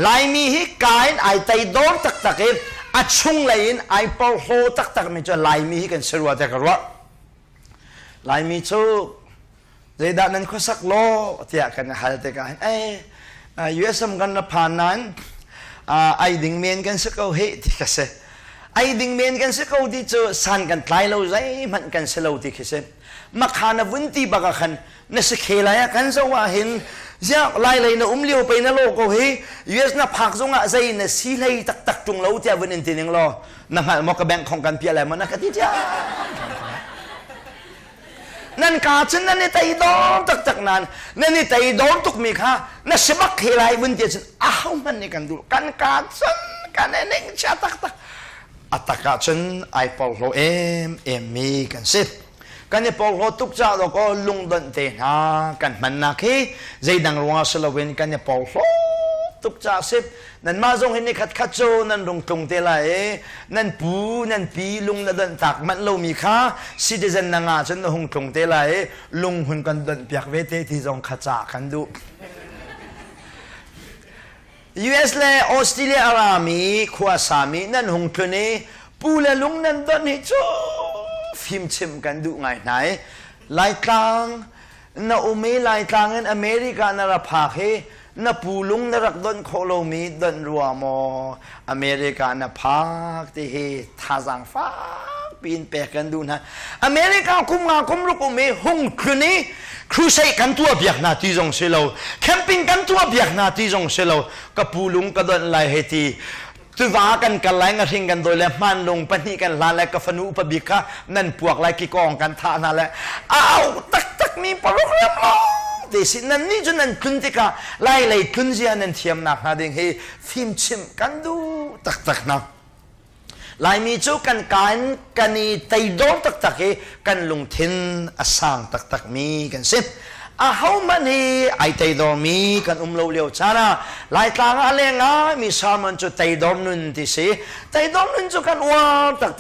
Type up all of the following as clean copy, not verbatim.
ลายมีฮิกายไอไตโดนตักตักเองอัดชุ่งเลยไอปอลโฮตักตักไม่จะลายมีฮิกันสรัวแต่กระลายมีชูเจด้านนั้นเขาสักโลเที่ยกันหาแต่กันยูเอสมกันผ่านนั้นไอดิ่งเมียนกันสักเอาเฮที่กษไอดิ่งเมียนกันสักเอาที่จะสันกันไกลเราใจมันกันเสลาที่กษมาขานวุ่นที่บักขันนั่นสเคลายกันจะว่าเห็นจะไล่เลยนะเลี้ยวไปนะโลกเฮ้ยยูเอสน่ะพักจงอ่ะใจน่ะสีเลยตักตักจงเราที่วันนี้ทีนึงรอนั่งหันมอกระแบงของกันเพียอะไรมันนักที่จ้านั่นกาฉันนั่นนี่ใจดอนตักตักนั้นนั่นนี่ใจดอนตุกมีค่ะนั่นสมัครเคลายวันที่ฉันอ้าวมันนี่กันดูกันกาฉันกันเองชาตักตักอัตกาฉันไอพอลโลเอ็มมีกันสิกันเนี่ยพอลโลตุกจ้าเราก็ลุงดันเตนะกันมันนักที่ใจดังรัวสลาวินกันเนี่ยพอลโลตุกจ้าสินั่นมาส่งให้นี่ขัดโจนั่นลงตรงเตล่านั่นปูนั่นปีลุงนั่นดันตักมันเรามีค่าซิติเซนนางาฉันลงตรงเตล่าลุงหุ่นกันดันเปียกเวทีที่ส่งขัดจ่ากันดูUS และออสเตรเลียอารามีขวาสามีนั่นหงคืนนี้ปูและลุงนั่นตอนนี้จูฟิล์มชิมกันดูไงไหนลายกลางน่าอุเมลายกลางในอเมริกาน่ารับผักเฮน่าปูลุงน่ารักดนโคโลมีดนรัวมออเมริกาน่าผักที่เฮท่าสังฟ้าปีนแปะกันดูนะอเมริกาคุมงาคุมลูกอุเมหงคืนนี้ครูใช้กันตัวเบียกนาที่จงเชลล์แคมปิ้งกันตัวเบียกนาที่จงเชลล์กับปูลุงกระโดดไหลเฮตีตัวว่ากันกันไหลงาทิ้งกันโดยแล้วมันลงปนีกันลาและกับฟนูปบิกะนั่นพวกไหลกี่กองกันท่านั่นแหละอ้าวตักมีปลุกเรียบร้อยแต่สินั่นนี่จนนั่นคุณติกะไหลเลยคุณเสียนั่นเทียมนักนาดิ่งให้ฟิล์มชิมกันดูตักนะลายมีจูกันกันนี่ไตโดนตักเฮกันลงทินอสังตักมีกันสิอาเฮามันเฮไอไตโดมีกันเลี้ยวชานะลายกลางอะไรง่ายมีสามันจูไตโดนุนที่สิไตโดนุนจูกันว่า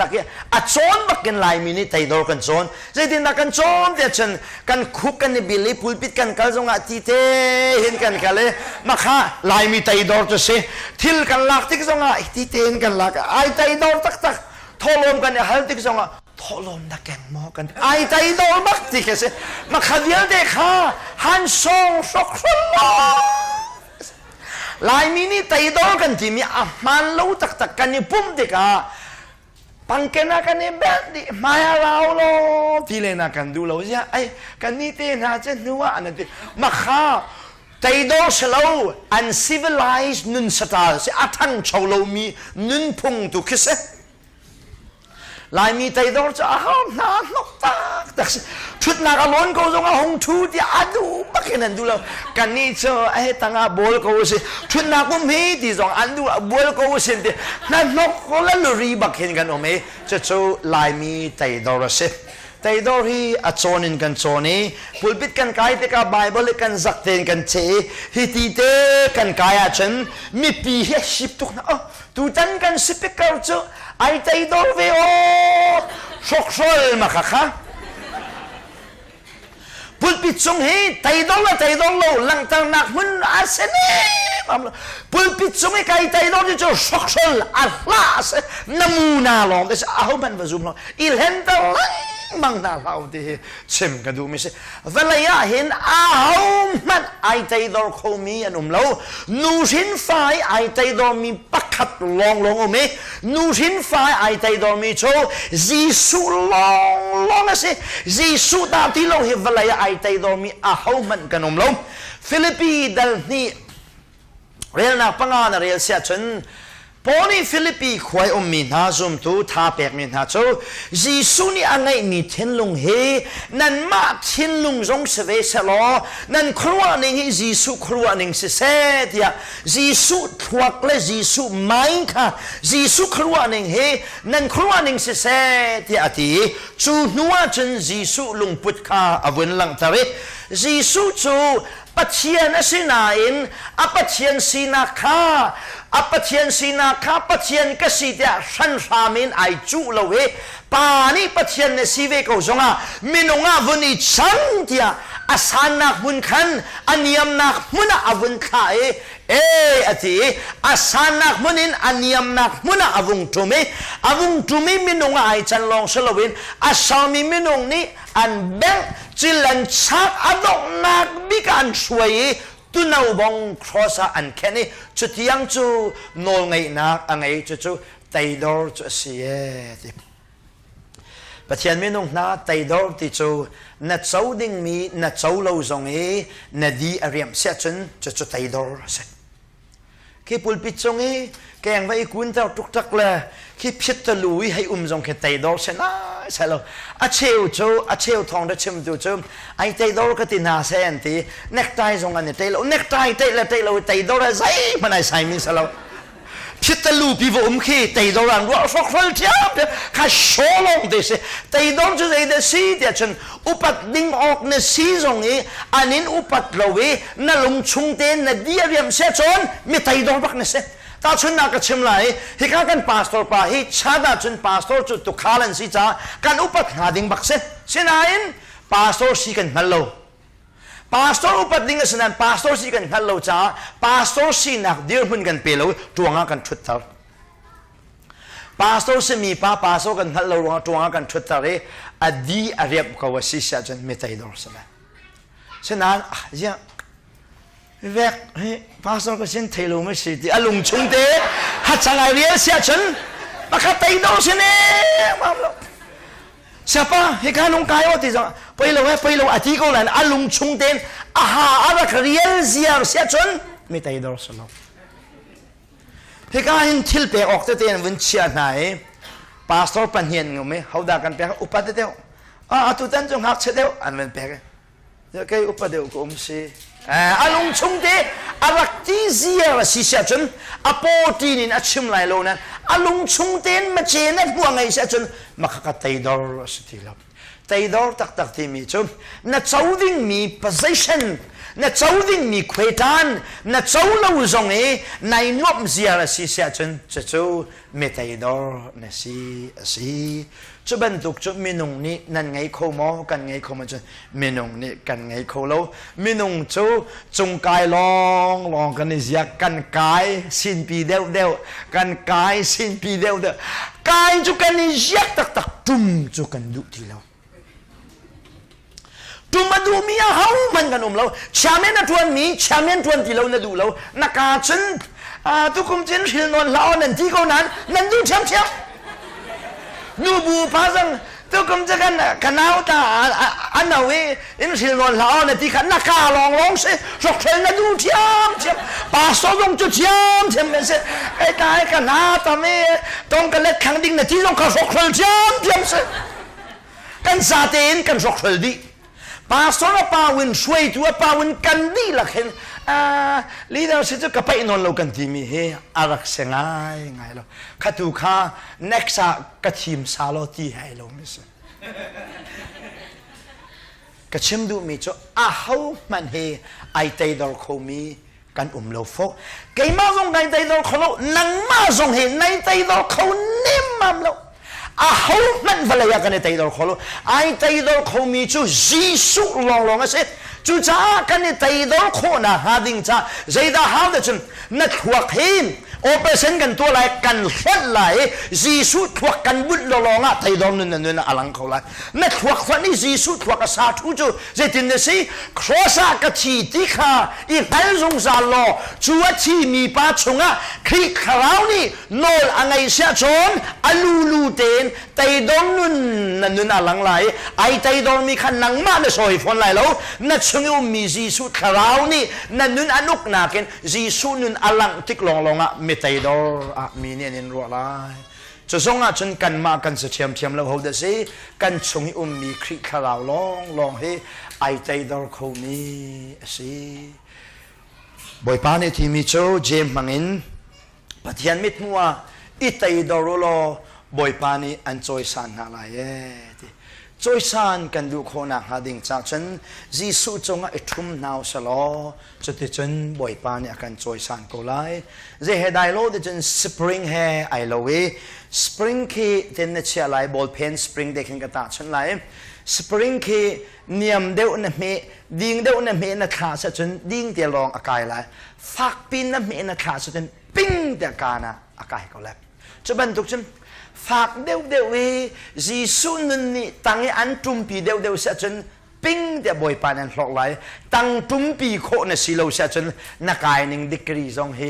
ตักเฮอัดโซนบักกันลายมีนี่ไตโดกันโซนใจดินนักกันโซนเดี๋ยวฉันกันคุกกันในบิลลี่พูลปิดกันกันจงอาทิเตเห็นกันกันเลยมาค่ะลายมีไตโดจะสิทิลกันลักที่จงอาทิเตเห็นกันลักไอไตโดตักทอลมกันเนี่ยฮัลที่จงอาทอลมนักแข่งมอกันไอไตโดบักที่แค่สิมาขัดเยอะเด็กค่ะฮันซงสกสลอลายมินิไตโดกันที่มีอามันรู้ตักกันนี่ปุ่มเด็กอ่ะปังเกนักันนี่แบบนี้มาเราโลที่เลนักันดูเราจะไอ้กันนี่เต้น่าจะนึกว่าอันนั้นมาค่ะไตโดเชลล์อันซิวิลิซ์นุนสตาร์สิอาทันชาวเรามีนุนพงตุกเสลายมีไตโดจะอ้าวนานกตาแต่ชุดนักอารมณ์ก็ต้องหงชูที่อาดูบักนั่นดูแล้วกันนี่เจอไอ้ตั้งอาบอลก็ว่าสิชุดนักก็มีที่สองอันดูบอลก็ว่าสินั่นนกก็แล้วลุยบักเห็นกันโอเมจะเจอลายมีไตโดระสิไตโดฮีอัดโซนินกันโซนี่พูดปิดกันกายแต่กับไบเบิลกันสักเทนกันเชฮิติเตกันกายอาฉันมีปีเฮชิบตุกนะตูจันกันสิบเก้าเจอไอไตโดเวโอชกชลมาค่ะพูดปิดทรงให้ไตโดละไตโดโลหลังจากนักมันอาเซนีพูดปิดทรงให้ไกไตโดจะชกชลอัลลาสนามูนาลองแต่อาหุบันวาซุมลองอิลเฮนตะลังมังนาลาวที่เชื่อมกันดูไม่ใช่เวลาเห็นอาหุมันไอไตโดเขามีอันเรานูชินไฟไอไตโดมีปักขัดลองโอเมนูชินไฟไอไตโดมีโชจีสุลองสิจีสุตาที่เราเห็นเวลาไอไตโดมีอาหุมันกันเราฟิลิปปีดัลนี่เรียนนักปังงานเรียนเสียจนพอนี่ฟิลิปปีขวายมีนาซุมตูท่าเปกมีนาโจจีสุนี่อันไหนนี่เทนลุงเฮนั่นมาเทนลุงจงเสวเสลอนั่นครัวนึงให้จีสุครัวนึงเสียเดียจีสุทวักและจีสุไม่ค่ะจีสุครัวนึงเฮนั่นครัวนึงเสียเดียที่จูนัวจนจีสุลุงพุทธค่ะอวันหลังตาริจีสุจูปัจเจียนสินาอินอปัจเจียนสินาคาอปัจเจียนสินาคาปัจเจียนก็สิเดียชันสามินไอจูเลวปานี่ปัจเจียนสิเวก็จงอามินงาวันนี้ฉันเดีย อาสานักมุนขันอันยำนักมุนอาวุนขายอธิอาสานักมุนินอันยำนักมุนอาวุงจุมิมินงไอจันลองสลวินอาสามิมินงนี้อันแบงจิลันชักอดอกนักบิการช่วยตุนเอาบงครอสอันแค่นี้จุดยังจูโนลไงนักอันไงจูไตดอร์จูเสียติปะเทียนมินงนาไตดอร์ติจูนัดเจ้าดิ่งมีนัดเจ้าเราจงนัดดีอริยมเสียจนจูไตดอร์เสคีปุลปิดจงแกงไว้กุนเท่าทุกทักเลยคีพิจตลุยให้จงแค่ไตดอร์เสนะใช่แล้วอาเชียวทองได้ชิมดูจูไอไตดอร์ก็ตินาเซนตีเน็กไตจงอันนี้ไตเราเน็กไตไตดอร์ใส่มันไอใส่มิสแล้วพิจตลุปีวขี้ไตดอร์อันว่าฟอกฟอลเทียบข้าโชว์ลงดิสิไตดอร์จะได้เดซีเดียจนอุปัตดิ่งออกในซีจงอันนี้อุปัตเรานั่นลงชุงเต้นนั่นเดียเรียมเสียจนมีไตดอร์บักเนี่ยตาชุนนักชิมไหลฮิการกันพาสตอร์ป่าฮิชาดาชุนพาสตอร์จุดตุกขาลันสิจ้าการอุปัตหาดิ่งบักเสียนายพาสตอร์สิกันฮัลโหลพาสตอร์อุปัตดิ่งสินันพาสตอร์สิกันฮัลโหลจ้าพาสตอร์สินักเดียร์หุ่นกันเปล่าตัวงากันชุดเท่าพาสตอร์สิมีพาสตอร์กันฮัลโหลตัวงากันชุดเท่าอดีอาเรียบกว่าสิเสียจนไม่ไตดอร์สินะเสียนานเนี่ยแวกพาสตอร์ก็เช่นเทลูไม่สิที่อารมณ์ชงเตะฮัดสังไอเรียเสียจนมาขัดไตดอร์สิเนี่ยมาแล้วsiapa hekan nong kayo ti jang pelo ati ko lan alung chung ten aha ara real ziar sia chon mi tai dor solo hekan hin thil pe ok te ten win chia nai pastor pan hian ngome hauda kan pe upat te atu tan jong hak che deu an wen pe ke upat deu ko si alung chung te arak ti ziar si sia chon apo ti nin achim lai lo nan alung chung ten ma che na buang ai sia chon makaka taydor sitila taydor tak ti mi chum na chauding mi possession na chauding mi kwetan na chaulo zong nai nuam zia si sia chun chu me taydor na si chu ban tuk chu minung ni nan ngai kho mo kan ngai kho ma chu minung ni kan ngai kho lo minung chu chung kai long kan ni zia kan kai sin pi deu kan kai sin pi deu kai chu kan ni zia tak tum chu kan du ti lo tum ma du mi a hau man kan lo chamen na tuan mi chamen tuan ti lo na du lo na ka chen tu kum chen hil non lao nan ti ko nan du cham nu bu pa sang tu kum cha kan nau ta an na we in hil non lao na ti kan na ka long se sok thel na du cham pa so dong chu cham me se ai tai kan na ta me tong ka let khang ding na ti dong ka sok thel cham se kan sa ten kan sok thel di pa so na pa win shui tu pa win kan di la khen leader si chu kapai non lo kan ti mi he arak se ngai lo khatu kha next ka thim sa lo ti hai lo mi se ka chim du mi chu a how man he ai tai dor kho mi kan lo fo kai ma zong ngai tai dor kho lo nang ma zong he nai tai dor kho nim mam lo a how man valaya kan tai dor kho lo ai tai dor kho mi chu jisu long ase chu cha kan tai dor kho na ha ding cha zaida ha da chun na thuak him operation kan to lai kan hlat lai jisu thuak kan but long a tai dor nun alang kho lai na thuak kho ni jisu thuak sa thu chu zetin ne si crossa ka chi ti kha I hal zong za lo chu a chi mi pa chunga khri kharau ni nol angai sia chon alulu ten tai dor nun alang lai ai tai dor mi khan nang ma na soi phon lai lo na chungu mi jisu kharau ni na nun anuk na ken jisu nun alang tik long a mi tai dor a mi ne nin ro lai chu zonga chun kan ma kan se thiam lo ho da se kan chungi mi khri kharau long he ai tai dor kho mi si boy pa ne thi mi cho jem mangin pathian mit muwa I tai dor lo boy pa ni an choi san na la ye choi san kan du kho na ha ding cha chen jisu chonga ithum naw salo chuti chen boy pa ni akan choi san ko lai je he dai lo de chen spring he ai lo we spring ki ten na chia lai ball pen spring de ken ka ta chen lai สปริงเคเนียมเดวนะเมดิงเดวนะเมนะขาสะจนดิงเตียรองอากายไหลฟักปินนะเมนะขาสะจนปิ้งเตียกานะอากายก็แล้วจะบรรทุกฉันฝากเดวเดวจีสุนันนี่ตั้งอันจุมปีเดวเดวสะจนปิ้งเดียบอยปานันหลอกไหลตั้งจุมปีโคในสิโลเสจนนักายนิงดิกรีซองเฮ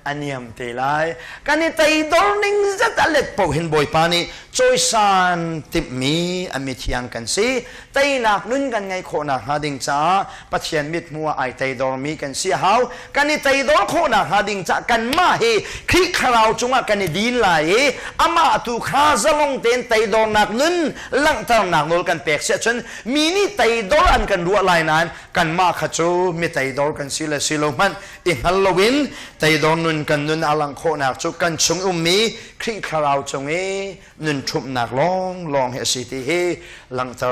อันยมเตลัยกันนี่ไตดอลนิงจัดเล็ดปกเห็นบอยปานี่จอยสันติมมีอเมทิยังกันสิไตนักนุ่นกันไงโคนักหาดิงจ้าปัจเจียนมิดมัวไอไตดอลมีกันสิฮาวกันนี่ไตดอลโคนักหาดิงจ้ากันมาเฮคลิกคราวจงกันนี่ดีนไหลอามาตุขาจะลงเต้นไตดอลนักนุ่นลังทางนักนลกันเปกเสจนมีนี่ไตดอลอันกันรัวลายนั้นกันมาขจูมีไตดอลกันสิเลสิโลมันอิฮัลโลวินไตดอลนุนกันนุนอลังโคนักจุกันชงมีคลิกคราวจงนุนชุบนักลองเฮสิติเฮลัง